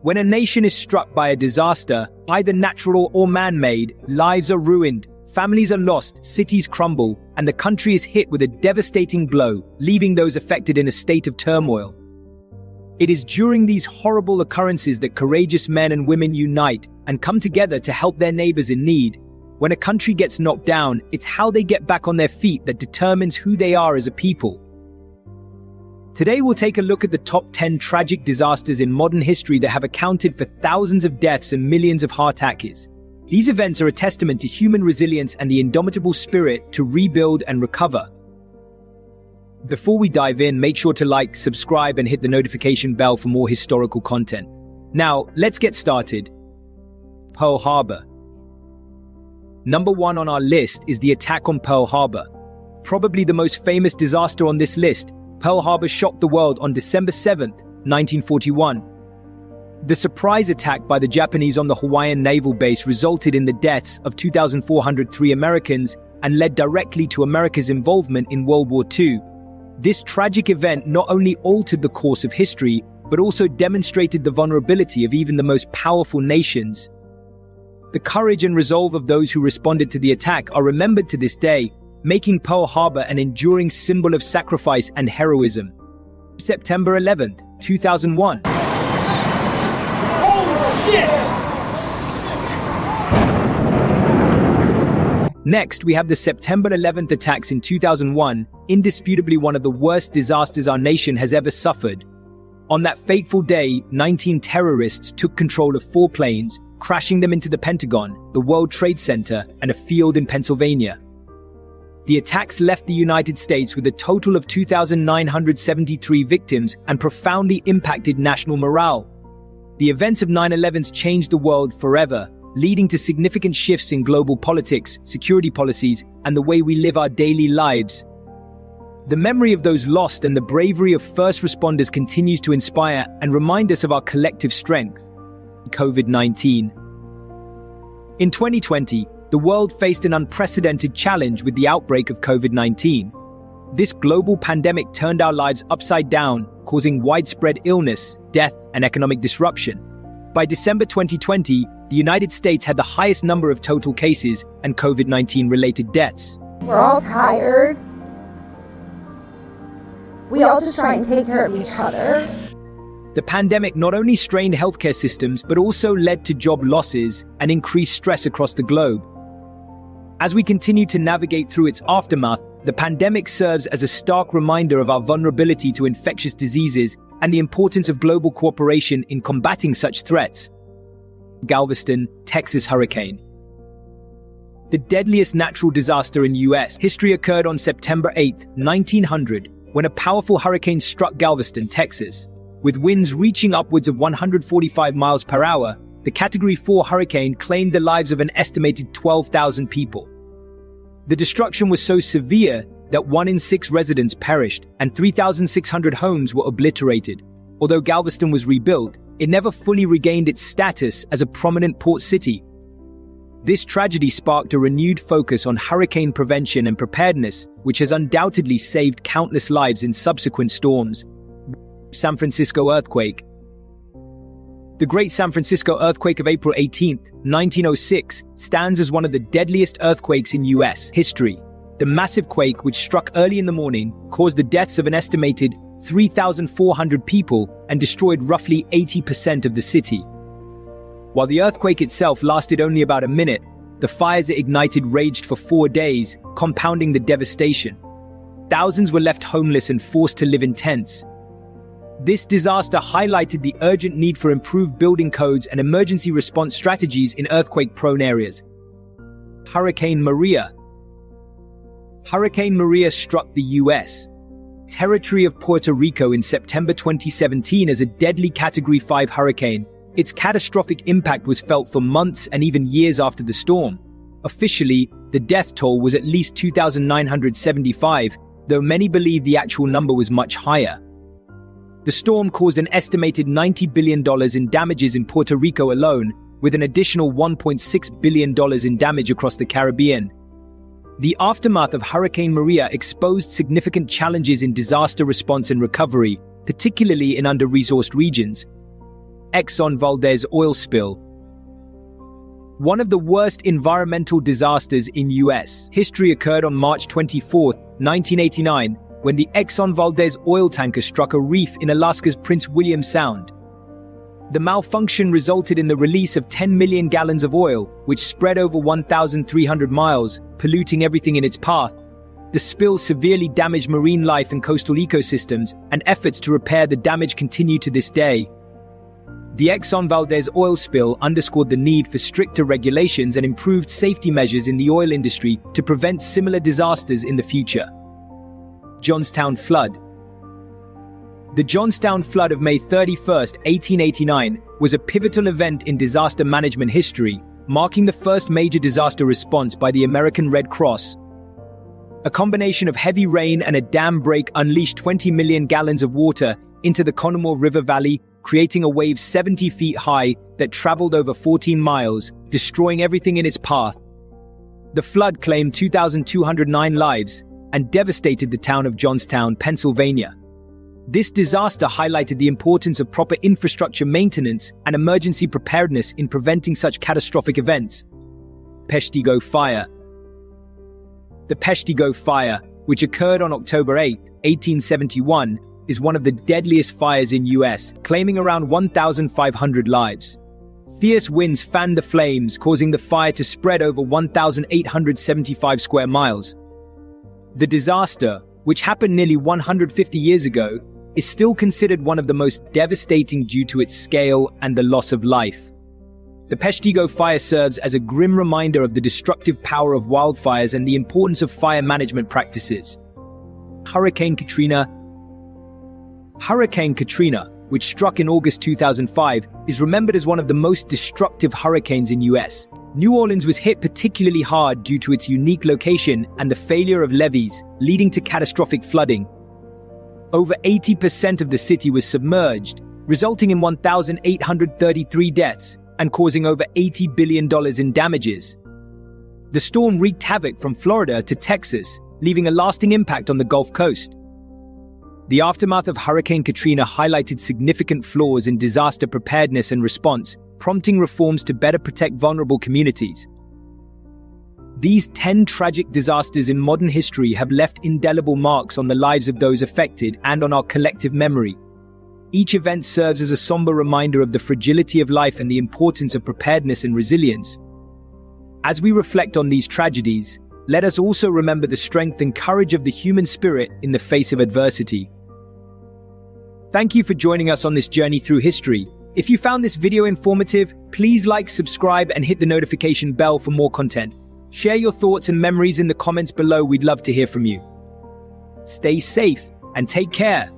When a nation is struck by a disaster, either natural or man-made, lives are ruined, families are lost, cities crumble, and the country is hit with a devastating blow, leaving those affected in a state of turmoil. It is during these horrible occurrences that courageous men and women unite and come together to help their neighbors in need. When a country gets knocked down, it's how they get back on their feet that determines who they are as a people. Today we'll take a look at the top 10 tragic disasters in modern history that have accounted for thousands of deaths and millions of heart attacks. These events are a testament to human resilience and the indomitable spirit to rebuild and recover. Before we dive in, make sure to like, subscribe, and hit the notification bell for more historical content. Now, let's get started. Pearl Harbor. Number 1 on our list is the attack on Pearl Harbor. Probably the most famous disaster on this list, Pearl Harbor shocked the world on December 7, 1941. The surprise attack by the Japanese on the Hawaiian naval base resulted in the deaths of 2,403 Americans and led directly to America's involvement in World War II. This tragic event not only altered the course of history, but also demonstrated the vulnerability of even the most powerful nations. The courage and resolve of those who responded to the attack are remembered to this day, making Pearl Harbor an enduring symbol of sacrifice and heroism. September 11, 2001. Next, we have the September 11th attacks in 2001, indisputably one of the worst disasters our nation has ever suffered. On that fateful day, 19 terrorists took control of 4 planes, crashing them into the Pentagon, the World Trade Center, and a field in Pennsylvania. The attacks left the United States with a total of 2,973 victims and profoundly impacted national morale. The events of 9/11 changed the world forever, leading to significant shifts in global politics, security policies, and the way we live our daily lives. The memory of those lost and the bravery of first responders continues to inspire and remind us of our collective strength. COVID-19. In 2020, the world faced an unprecedented challenge with the outbreak of COVID-19. This global pandemic turned our lives upside down, causing widespread illness, death, and economic disruption. By December 2020, the United States had the highest number of total cases and COVID-19 related deaths. We're all tired. We all just try and take care of each other. The pandemic not only strained healthcare systems, but also led to job losses and increased stress across the globe. As we continue to navigate through its aftermath, the pandemic serves as a stark reminder of our vulnerability to infectious diseases and the importance of global cooperation in combating such threats. Galveston, Texas hurricane. The deadliest natural disaster in U.S. history occurred on September 8, 1900, when a powerful hurricane struck Galveston, Texas. With winds reaching upwards of 145 miles per hour, the Category 4 hurricane claimed the lives of an estimated 12,000 people. The destruction was so severe that 1 in 6 residents perished and 3,600 homes were obliterated. Although Galveston was rebuilt, it never fully regained its status as a prominent port city. This tragedy sparked a renewed focus on hurricane prevention and preparedness, which has undoubtedly saved countless lives in subsequent storms. San Francisco earthquake. The Great San Francisco earthquake of April 18, 1906, stands as one of the deadliest earthquakes in U.S. history. The massive quake, which struck early in the morning, caused the deaths of an estimated 3,400 people and destroyed roughly 80% of the city. While the earthquake itself lasted only about a minute, the fires it ignited raged for 4 days, compounding the devastation. Thousands were left homeless and forced to live in tents. This disaster highlighted the urgent need for improved building codes and emergency response strategies in earthquake-prone areas. Hurricane Maria. Hurricane Maria struck the U.S. territory of Puerto Rico in September 2017 as a deadly Category 5 hurricane. Its catastrophic impact was felt for months and even years after the storm. Officially, the death toll was at least 2,975, though many believe the actual number was much higher. The storm caused an estimated $90 billion in damages in Puerto Rico alone, with an additional $1.6 billion in damage across the Caribbean. The aftermath of Hurricane Maria exposed significant challenges in disaster response and recovery, particularly in under-resourced regions. Exxon Valdez oil spill. One of the worst environmental disasters in U.S. history occurred on March 24, 1989, when the Exxon Valdez oil tanker struck a reef in Alaska's Prince William Sound. The malfunction resulted in the release of 10 million gallons of oil, which spread over 1,300 miles, polluting everything in its path. The spill severely damaged marine life and coastal ecosystems, and efforts to repair the damage continue to this day. The Exxon Valdez oil spill underscored the need for stricter regulations and improved safety measures in the oil industry to prevent similar disasters in the future. Johnstown flood. The Johnstown flood of May 31, 1889, was a pivotal event in disaster management history, marking the first major disaster response by the American Red Cross. A combination of heavy rain and a dam break unleashed 20 million gallons of water into the Conemaugh River Valley, creating a wave 70 feet high that traveled over 14 miles, destroying everything in its path. The flood claimed 2,209 lives and devastated the town of Johnstown, Pennsylvania. This disaster highlighted the importance of proper infrastructure maintenance and emergency preparedness in preventing such catastrophic events. Peshtigo fire. The Peshtigo fire, which occurred on October 8, 1871, is one of the deadliest fires in U.S., claiming around 1,500 lives. Fierce winds fanned the flames, causing the fire to spread over 1,875 square miles. The disaster, which happened nearly 150 years ago, is still considered one of the most devastating due to its scale and the loss of life. The Peshtigo fire serves as a grim reminder of the destructive power of wildfires and the importance of fire management practices. Hurricane Katrina. Hurricane Katrina, which struck in August 2005, is remembered as one of the most destructive hurricanes in U.S. New Orleans was hit particularly hard due to its unique location and the failure of levees, leading to catastrophic flooding. Over 80% of the city was submerged, resulting in 1,833 deaths and causing over $80 billion in damages. The storm wreaked havoc from Florida to Texas, leaving a lasting impact on the Gulf Coast. The aftermath of Hurricane Katrina highlighted significant flaws in disaster preparedness and response, prompting reforms to better protect vulnerable communities. These 10 tragic disasters in modern history have left indelible marks on the lives of those affected and on our collective memory. Each event serves as a somber reminder of the fragility of life and the importance of preparedness and resilience. As we reflect on these tragedies, let us also remember the strength and courage of the human spirit in the face of adversity. Thank you for joining us on this journey through history. If you found this video informative, please like, subscribe, and hit the notification bell for more content. Share your thoughts and memories in the comments below. We'd love to hear from you. Stay safe and take care.